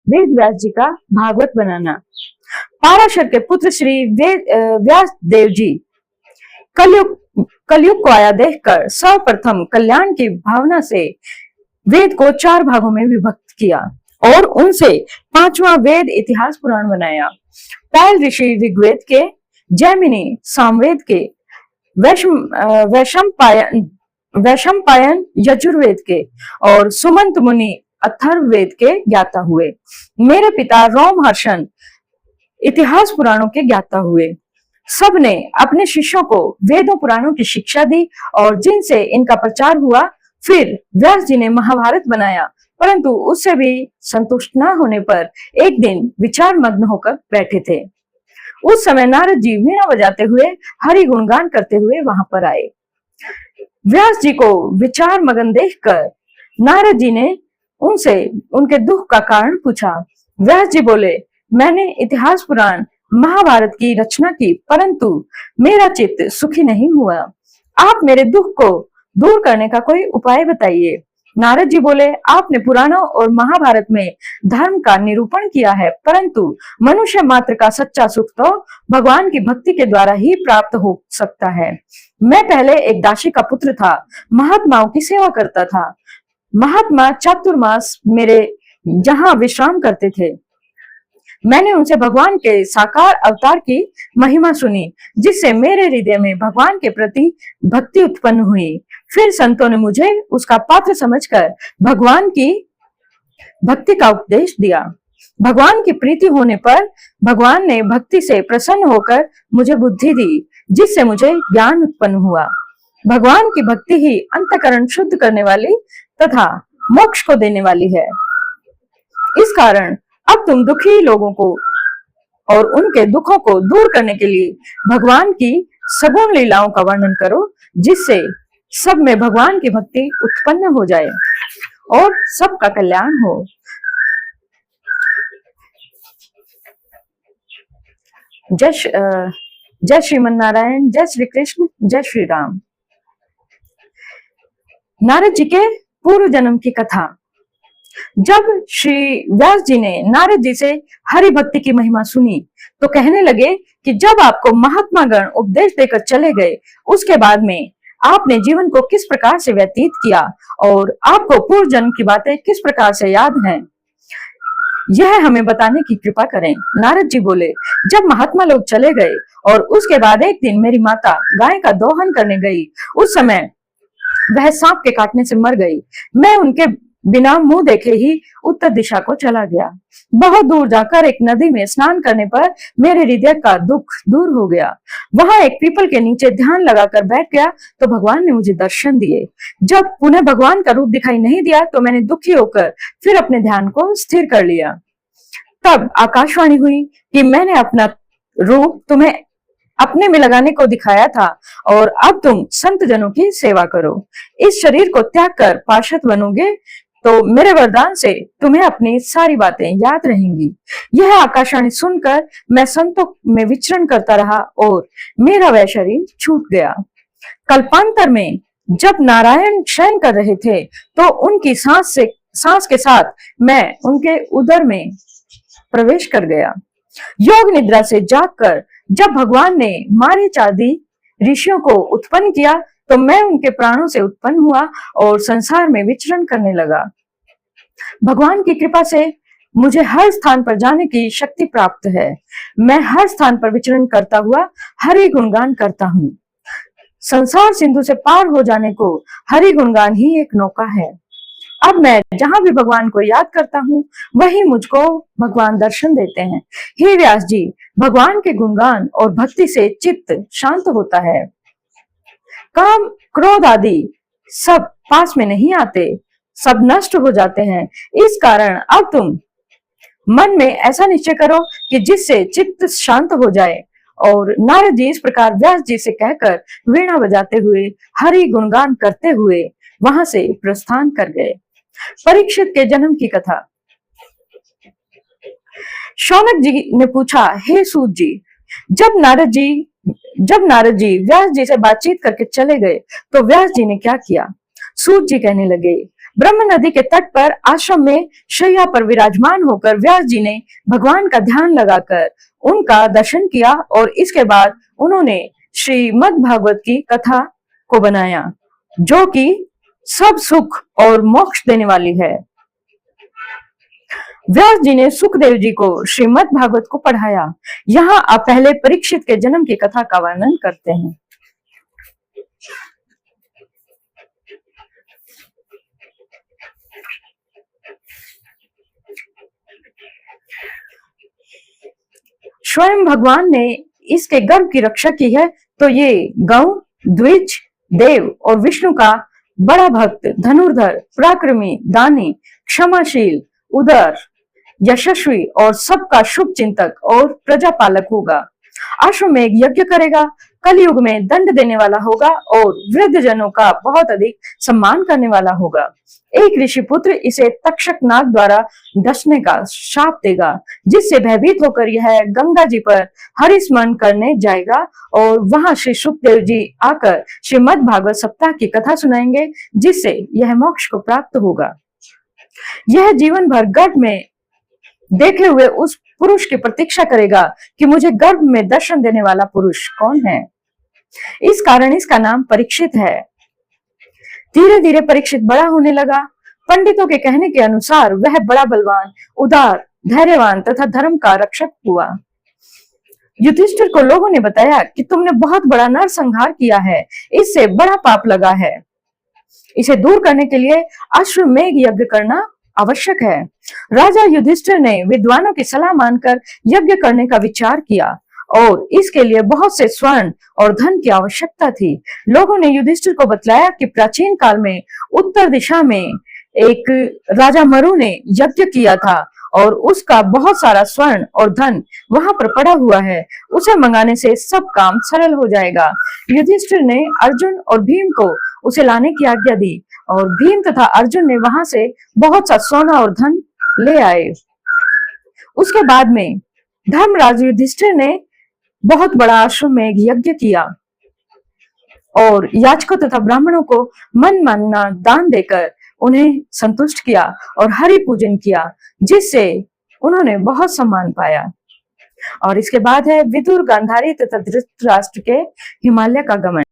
वेद व्यास जी का भागवत बनाना। पाराशर के पुत्र श्री व्यास देव जी कलयुग को आया देखकर सर्वप्रथम कल्याण की भावना से वेद को 4 भागों में विभक्त किया और उनसे 5वां वेद इतिहास पुराण बनाया। पैल ऋषि ऋग्वेद के, जैमिनी सामवेद के, वैशंपायन यजुर्वेद के और सुमंत मुनि अथर्ववेद के ज्ञाता हुए। मेरे पिता रोमहर्षण इतिहास पुराणों के ज्ञाता हुए। सबने अपने शिष्यों को वेदों पुराणों की शिक्षा दी और जिनसे इनका प्रचार हुआ। फिर व्यास जी ने महाभारत बनाया, परंतु उससे भी संतुष्ट न होने पर एक दिन विचार मग्न होकर बैठे थे। उस समय नारद जी वीणा बजाते हुए हरि गुणगान करते हुए वहां पर आए। व्यास जी को विचार मगन देखकर नारद जी ने उनसे उनके दुख का कारण पूछा। व्यास जी बोले, मैंने इतिहास पुराण महाभारत की रचना की, परंतु मेरा चित्त सुखी नहीं हुआ। आप मेरे दुख को दूर करने का कोई उपाय बताइए। नारद जी बोले, आपने पुराणों और महाभारत में धर्म का निरूपण किया है, परंतु मनुष्य मात्र का सच्चा सुख तो भगवान की भक्ति के द्वारा ही प्राप्त हो सकता है। मैं पहले एक दासी का पुत्र था, महात्माओं की सेवा करता था। महात्मा चातुर्मास मेरे जहां विश्राम करते थे। मैंने उनसे भगवान के साकार अवतार की महिमा सुनी, जिससे मेरे हृदय में भगवान के प्रति भक्ति उत्पन्न हुई। फिर संतों ने मुझे उसका पात्र समझकर भगवान की भक्ति का उपदेश दिया। भगवान की प्रीति होने पर भगवान ने भक्ति से प्रसन्न होकर मुझे बुद्धि दी, जिससे मुझे ज्ञान उत्पन्न हुआ। भगवान की भक्ति ही अंतःकरण शुद्ध करने वाली तथा मोक्ष को देने वाली है। इस कारण अब तुम दुखी लोगों को और उनके दुखों को दूर करने के लिए भगवान की सगुण लीलाओं का वर्णन करो, जिससे सब में भगवान की भक्ति उत्पन्न हो जाए और सबका कल्याण हो। जय श्रीमन नारायण, जय श्री कृष्ण, जय श्री राम। नारद जी के पूर्व जन्म की कथा। जब श्री व्यास जी ने नारद जी से हरि भक्ति की महिमा सुनी तो कहने लगे कि जब आपको महात्मा गण उपदेश देकर चले गए, उसके बाद में आपने जीवन को किस प्रकार से व्यतीत किया और आपको पूर्व जन्म की बातें किस प्रकार से याद हैं, यह हमें बताने की कृपा करें। नारद जी बोले, जब महात्मा लोग चले गए और उसके बाद एक दिन मेरी माता गाय का दोहन करने गई, उस समय वह सांप के काटने से मर गई। मैं उनके बिना मुंह देखे ही उत्तर दिशा को चला गया। बहुत दूर जाकर एक नदी में स्नान करने पर मेरे हृदय का दुख दूर हो गया। वहां एक पीपल के नीचे ध्यान लगाकर बैठ गया तो भगवान ने मुझे दर्शन दिए। जब पुनः भगवान का रूप दिखाई नहीं दिया तो मैंने दुखी होकर फिर अपने ध्यान को स्थिर कर लिया। तब आकाशवाणी हुई कि मैंने अपना रूप तुम्हें अपने में लगाने को दिखाया था और अब तुम संत जनों की सेवा करो। इस शरीर को त्याग कर पार्षद बनोगे तो मेरे वरदान से तुम्हें अपनी सारी बातें याद रहेंगी। यह आकाशवाणी सुनकर मैं संतों में विचरण करता रहा और मेरा वह शरीर छूट गया। कल्पांतर में जब नारायण शयन कर रहे थे तो उनकी सांस के साथ मैं उनके उदर में प्रवेश कर गया। योग निद्रा से जागकर जब भगवान ने मारीच आदि ऋषियों को उत्पन्न किया तो मैं उनके प्राणों से उत्पन्न हुआ और संसार में विचरण करने लगा। भगवान की कृपा से मुझे हर स्थान पर जाने की शक्ति प्राप्त है। मैं हर स्थान पर विचरण करता हुआ हरि गुणगान करता हूँ। संसार सिंधु से पार हो जाने को हरि गुणगान ही एक नौका है। अब मैं जहां भी भगवान को याद करता हूँ वहीं मुझको भगवान दर्शन देते हैं। हे व्यास जी, भगवान के गुणगान और भक्ति से चित्त शांत होता है। काम क्रोध आदि सब पास में नहीं आते, सब नष्ट हो जाते हैं। इस कारण अब तुम मन में ऐसा निश्चय करो कि जिससे चित्त शांत हो जाए। और नारद जी इस प्रकार व्यास जी से कहकर वीणा बजाते हुए हरि गुणगान करते हुए वहां से प्रस्थान कर गए। परीक्षित के जन्म की कथा। शौनक जी ने पूछा, हे सूत जी, जब नारद जी व्यास जी से बातचीत करके चले गए तो व्यास जी ने क्या किया? सूत जी कहने लगे, ब्रह्म नदी के तट पर आश्रम में शैया पर विराजमान होकर व्यास जी ने भगवान का ध्यान लगाकर उनका दर्शन किया और इसके बाद उन्होंने श्रीमद् भागवत की कथा को बनाया, जो कि सब सुख और मोक्ष देने वाली है। व्यास जी ने सुखदेव जी को श्रीमद् भागवत को पढ़ाया। यहाँ आप पहले परीक्षित के जन्म की कथा का वर्णन करते हैं। स्वयं भगवान ने इसके गर्भ की रक्षा की है, तो ये गौ, द्विज, देव और विष्णु का बड़ा भक्त, धनुर्धर, पराक्रमी, दानी, क्षमाशील, उदार, यशस्वी और सबका शुभ चिंतक और प्रजापालक होगा। आश्रम में एक यज्ञ करेगा, कलयुग में दंड देने वाला होगा और वृद्ध जनों का बहुत अधिक सम्मान करने वाला होगा। एक ऋषि पुत्र इसे तक्षक नाग द्वारा डसने का शाप देगा, जिससे भयभीत होकर यह गंगा जी पर हरिस्मरण करने जाएगा और वहां श्री सुखदेव जी आकर श्रीमद् भागवत सप्ताह की कथा सुनाएंगे, जिससे यह मोक्ष को प्राप्त होगा। यह जीवन भर गर्भ में देखे हुए उस पुरुष की प्रतीक्षा करेगा कि मुझे गर्भ में दर्शन देने वाला पुरुष कौन है। इस कारण इसका नाम परीक्षित है। धीरे धीरे परीक्षित बड़ा होने लगा। पंडितों के कहने के अनुसार वह बड़ा बलवान, उदार, धैर्यवान तथा धर्म का रक्षक हुआ। युधिष्ठिर को लोगों ने बताया कि तुमने बहुत बड़ा नरसंहार किया है, इससे बड़ा पाप लगा है। इसे दूर करने के लिए आश्रम में यज्ञ करना आवश्यक है। राजा युधिष्ठिर ने विद्वानों की सलाह मानकर यज्ञ करने का विचार किया और इसके लिए बहुत से स्वर्ण और धन की आवश्यकता थी। लोगों ने युधिष्ठिर को बतलाया कि प्राचीन काल में उत्तर दिशा में एक राजा मरु ने यज्ञ किया था और उसका बहुत सारा स्वर्ण और धन वहां पर पड़ा हुआ है, उसे मंगाने से सब काम सरल हो जाएगा। युधिष्ठिर ने अर्जुन और भीम को उसे लाने की आज्ञा दी और भीम तथा अर्जुन ने वहां से बहुत सा सोना और धन ले आए। उसके बाद में धर्मराज युधिष्ठिर ने बहुत बड़ा आश्रम में यज्ञ किया और याचकों तथा ब्राह्मणों को मन मानना दान देकर उन्हें संतुष्ट किया और हरि पूजन किया, जिससे उन्होंने बहुत सम्मान पाया। और इसके बाद है विदुर, गांधारी तथा धृतराष्ट्र के हिमालय का गमन।